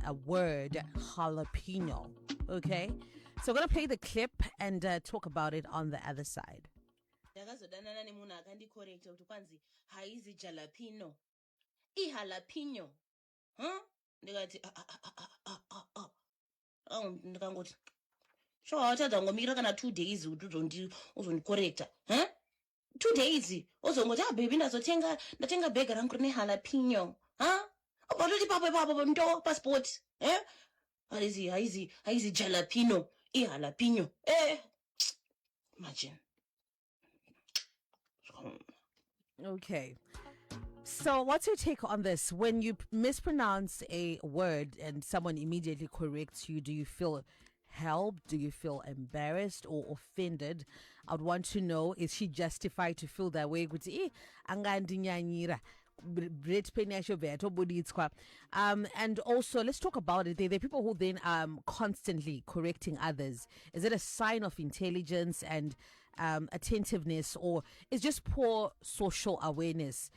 a word jalapeno. Okay, so we're gonna play the clip and talk about it on the other side. ndakazodanana nemunhu akandikorrekta kuti kwanzi haizi jalapino ihalapino ndikati ndikangoti sho hawatadza ngomira kana 2 days kuti uzondikorrekta 2 days ozongoti bebi ndatenga bhega rangu rine halapino patoti papo ndo passport haizi jalapino ihalapino imagine. Okay. So, what's your take on this? When you mispronounce a word and someone immediately corrects you, do you feel helped? Do you feel embarrassed or offended? I'd want to know, is she justified to feel that way? And also, let's talk about it. There are people who then constantly correcting others. Is it a sign of intelligence and attentiveness, or is just poor social awareness?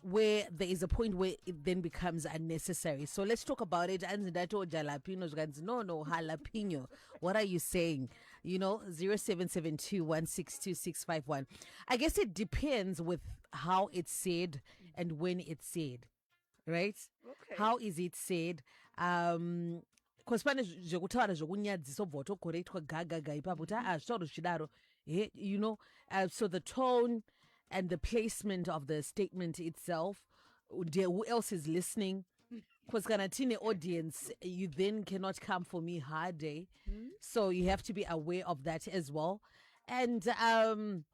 Where there is a point where it then becomes unnecessary. So let's talk about it. And Dato jalapenos, no, jalapeno. What are you saying? 0772162651. I guess it depends with how it's said and when it's said, right? Okay. How is it said? Because pane zvekutaura zvekunyadzisa obva watokorrektwa gagaga ipapo kuti zvitauro zvichidaro so the tone and the placement of the statement itself, who else is listening? Because kana tine audience, you then cannot come for me hard day. So you have to be aware of that as well. And pane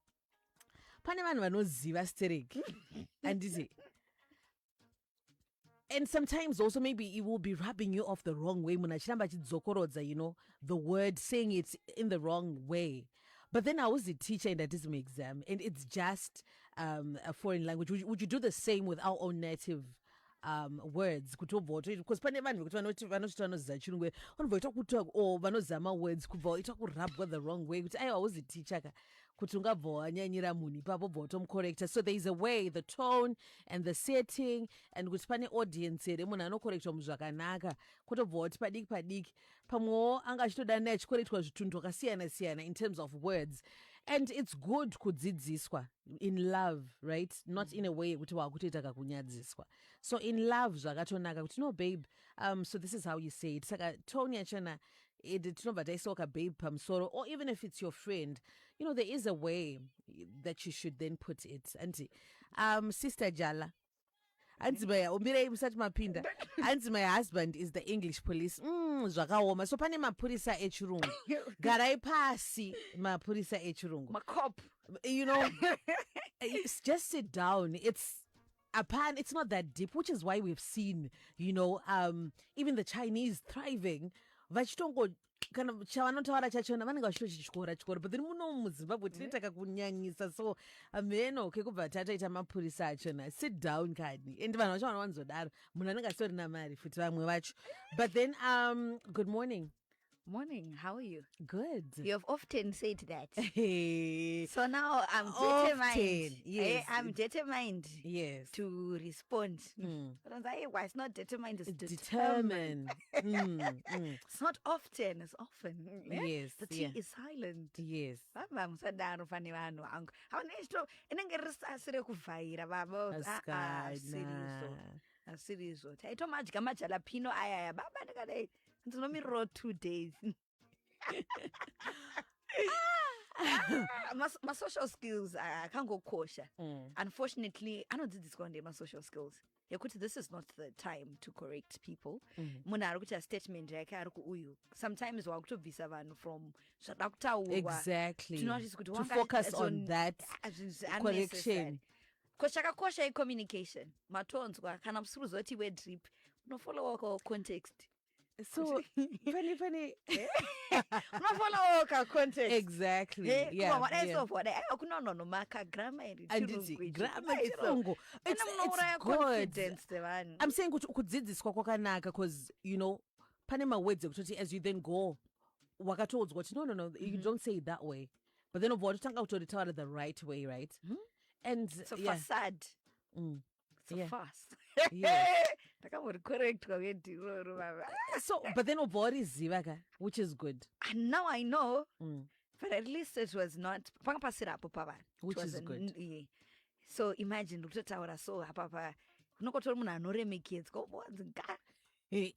vanhu vanoziva stereki handiti. And sometimes also maybe it will be rubbing you off the wrong way. The word, saying it in the wrong way. But then I was a teacher in the autism exam, and it's just a foreign language. Would you do the same with our own native words? Because pane vanhu vekuti vanoti vanoziva chirungu vanobva vaita or vanozama words kubva vaita kurabwa the wrong way. Kuti I was a teacher kuti ungabva wanyanyira munhu ipapo bva watomcorrecta. So there is a way, the tone and the setting, and kuti pane audience here munhu anocorrectwa muzvakanaka kutobva wati padiki pamwewo anga achitoda naye achicorrectwa zvitunhu zvakasiyana-siyana in terms of words. And it's good kudzidziswa in love, right? Not in a way kuti wakutoita kakunyadziswa. So in love zvakatonaka kuti no babe, so this is how you say it. Saka tone yachona tinobva taisoka babe pamusoro, or even if it's your friend, there is a way that you should then put it. Auntie, Sister Jala, Auntie Maya, umirei musati mapinda. Auntie, my husband is the English police. Zvakaoma. So pane mapurisa echirungu. Garai pasi mapurisa echirungu. Makop. Just sit down. It's not that deep, which is why we've seen, even the Chinese thriving. Vachitongo kind of chavanotaura chachona vanenge vachitochityora but then muno muzimbabwe tinetaka kunyanyisa. So ameno kekubva tatoita mapurisa achona, sit down kani, and vanhu vacho vanowanzodaro munhu anenge asitorina mari futi vamwe vacho. But then good morning. Morning, how are you? Good. You have often said that. Hey. So now I'm determined. Yes. I'm determined. Yes. To respond. But I'm like, why it's not determined, it's determined. It's not often, it's often. Yes. The T is silent. Yes. Asirizo. Taito madya majalapino aya baba ndikadai ndinomiro 2 days. My social skills akangokosha. Unfortunately, anodzidziswa my social skills. Yekuti this is not the time to correct people. Munhu ari kuita statement yake ari kuuyu. Sometimes wakutobvisa vanhu from zvadakutaurwa. Exactly. To focus on that correction. Koshakakosha communication. Matonzwa kana musiruzoti we drip. Unofollow our context. So funny. Unofollow our context. Exactly. Yeah. No maka grammar. And grammar chirungu. It's good. I'm saying kudzidziswa kwakanaka because pane mawords ekutoti as you then go wakatodzwa kuti no you don't say it that way. But then obva watotanga kutoritaura the right way, right? And it's a facade. It's a farce. Yes. Ndakamboricorrectwa kwediroro baba. So, but then uboriziva ka, which is good. And now I know, Mm. but at least it was not panga pasirapo pavanhu. It Which was is good. yeah. So imagine kutotaura so apapa kunokotori munhu anoremekedzwa ubonzi nga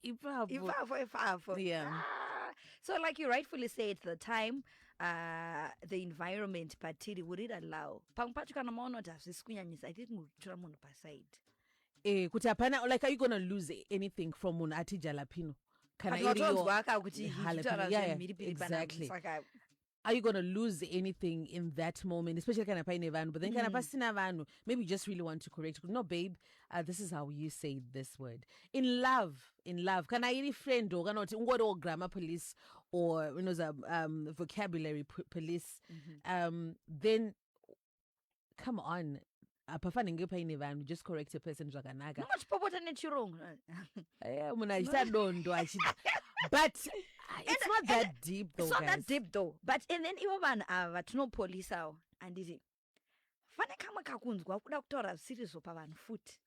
Ipapo. ifafo. Yeah. Ah. So like you rightfully said, the time, the environment patiri would it allow pamwe pacho kana maona kuti hazvisi kunyanyisa I didn't kutora munhu paside. Kuti hapana, like, are you gonna lose anything from munhu ati jalapeno? Kana iriyo Tonzwa aka kuti jalapeno. zvichitaura Yeah, zvemhiripiri exactly. saka Are you gonna lose anything in that moment, especially kana paine vanhu? But then kana pasina vanhu, maybe you just really want to correct. No, babe, this is how you say this word. In love, kana iri friend or kana ungori grammar police or vocabulary police, then come on. Apafanenge paine vanhu, just correct a person zvakanaka. munotipopota nechirungu. Munhu achita dondo achita. But it's not that deep though, It's not guys. that deep though. But and then ivo vanhu ava tinopolisawo handiti fane kamwe kakunzwa kuda kutaura zvisirizo pavanhu futi.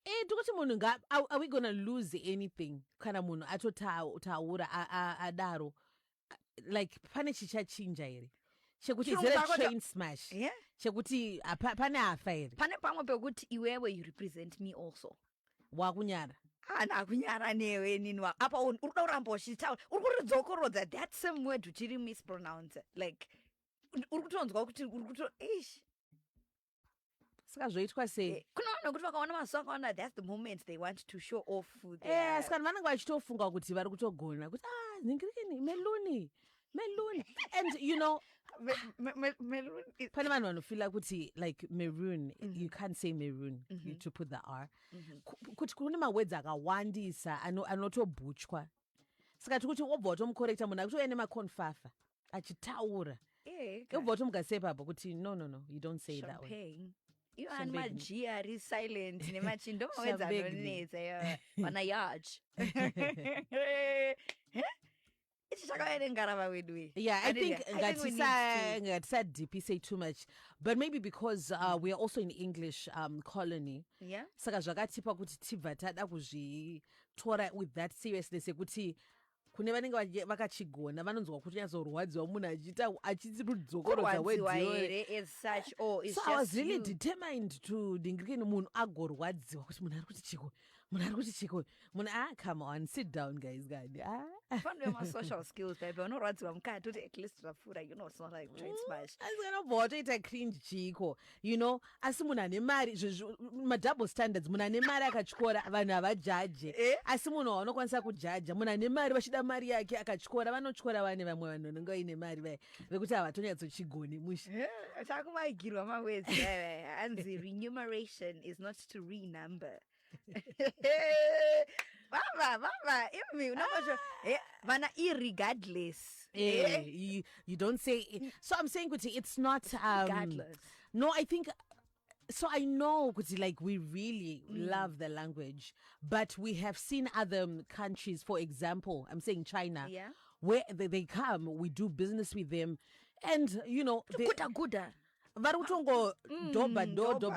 Tikuti munhu are we gonna lose anything kana munhu atotaura adaro, like pane chichachinja here chekuti is Chirungu it a chako train smash Yeah? chekuti pane afa here Pane pamwe pekuti iwewe you represent me also. wakunyara. Ndakunyara newe ninwa apa uri kuda kuramba uchitaura uri kuridzokorodza that same word uchiri mispronounce like uri kutonzwa kuti uri kuto ish. Saka zvoitwa sei? Kuna vanhu kuti vakaona mazuva akaona that's the moment they want to show off Saka vanenge vachitofunga kuti vari kutogona kuti ningirikeni meluni and you know pane vanhu vanofila kuti like maroon, you can't say maroon, you to put the R. Kuti kune mawords akawandisa anotobhuchwa. Saka tikuti wobva watomukorekta munhu akuti uya nemakonfafa achitaura. Wobva watomugasepapo kuti no, you don't say that way. champagne. Ivo ani Champagne. maji ari silent nemachindo mawedzi Champagne. anonetsa vana yaji. Ichi chakaverengara wedu we. Yeah, I think we need to- ngatisadipi say too much, but maybe because we are also in English colony. Yeah? Saka zvakatipa kuti tibva tada kuzvitora with that seriousness yekuti kune vanenge vakachigona vanonzwa kuti nyazorwadziwa munhu achidzokorodza Kurwadziwa wedziwo. here is such it's So just I was really you. determined to ndingirikeni munhu agorwadziwa kuti munhu ari kuti chiko munhu come on, sit down guys gadi Fun my social skills baby unorwadziwa mukati kuti at least zvapfuura you know it's not like train smash. asikanobva watoita cringe chiko, you know, asi munhu ane mari madouble standards, munhu ane mari akatyora vanhu havajaje, asi munhu waunokwanisa kujaja munhu ane mari vachida mari yake akatyora vanotyora vane vamwe vanhu vanenge vaine mari vai vekuti havatonyatsochigoni musha. Takumaigirwa mawedzi hanzi remuneration is not to renumber. Baba, imi unamasho vana irregardless. You don't say so. I'm saying kuti it's not Regardless. no, I think so. I know kuti like we really love the language, but we have seen other countries, for example, I'm saying China, Yeah. where they come, we do business with them, and you know they Guda. vari kutongo doba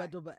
doba.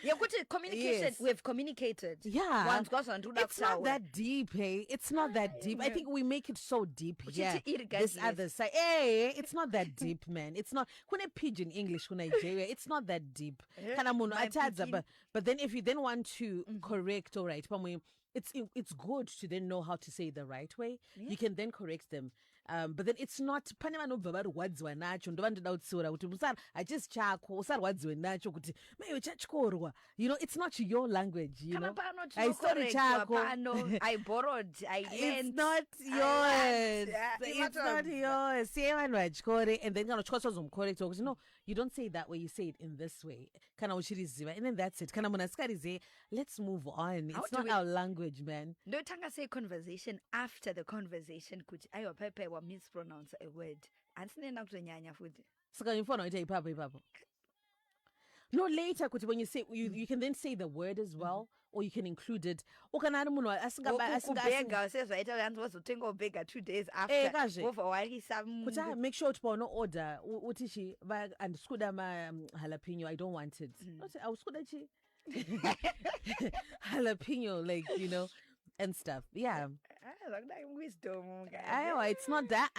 Yekuti communication, Yes. we've communicated. Yeah. Wanzwa zvandoda It's not kutaura. that deep, hey. It's not that deep. I think we make it so deep. Uchiti Yeah. This irregardless. other side. Hey, it's not that deep, man. It's not. Kune pidgin English kuna Nigeria. It's not that deep. Kana munhu My atadza, pidgin. but then if you then want to correct, all right, pamwe, it's good to then know how to say the right way. You can then correct them. But then it's not pane vanobva varwadziwa nacho ndova ndoda kutsiura kuti hachisi chako usarwadziwe nacho kuti maiwe chachkorwa, you know, it's not your language, you know. Kana pano Haisori tinokorekwa chako. pano. I borrowed. I It's lent. not yours. Yeah, It's not yours. Siye vanhu vachikore, and then kana uchikwanisa kuzomukorekta kuti no, you don't say it that way, you say it in this way. Kana uchiriziva, and then that's it. Kana munhu asikarizive, let's move on. How It's do not we- our language, man. Ndotanga say conversation after the conversation kuti aiwa pepe wa mispronounce a word. Handisina kutonyanya futi. Saka unofana kuita ipapo. No, later kuti when you say you can then say the word as well, or you can include it. Or kana ari munhu Kubega sezvaita vantu vazotenga ubega 2 days Eh, after. kazve. Wobva warisa kuti make sure kuti paano order utichi andisikuda jalapeno, I don't want it. Not awusikuda chi jalapeno, like, you know, and stuff. Yeah. Wisdom. It's not that.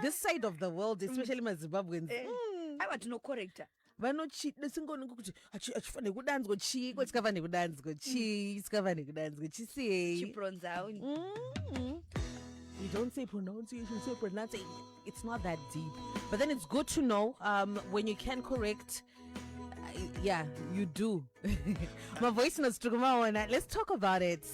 This side of the world, especially my Zimbabweans. I want to know corrector. Vanochida singoona kuti achifanire kudanzwa chiko chikafanire kudanzwa chi chikafanire kudanzwa chisei. Chipronzao. You don't say pronunciation, you say pronunciation. It's not that deep. But then it's good to know when you can correct. Yeah, you do. My voice notes. Let's talk about it.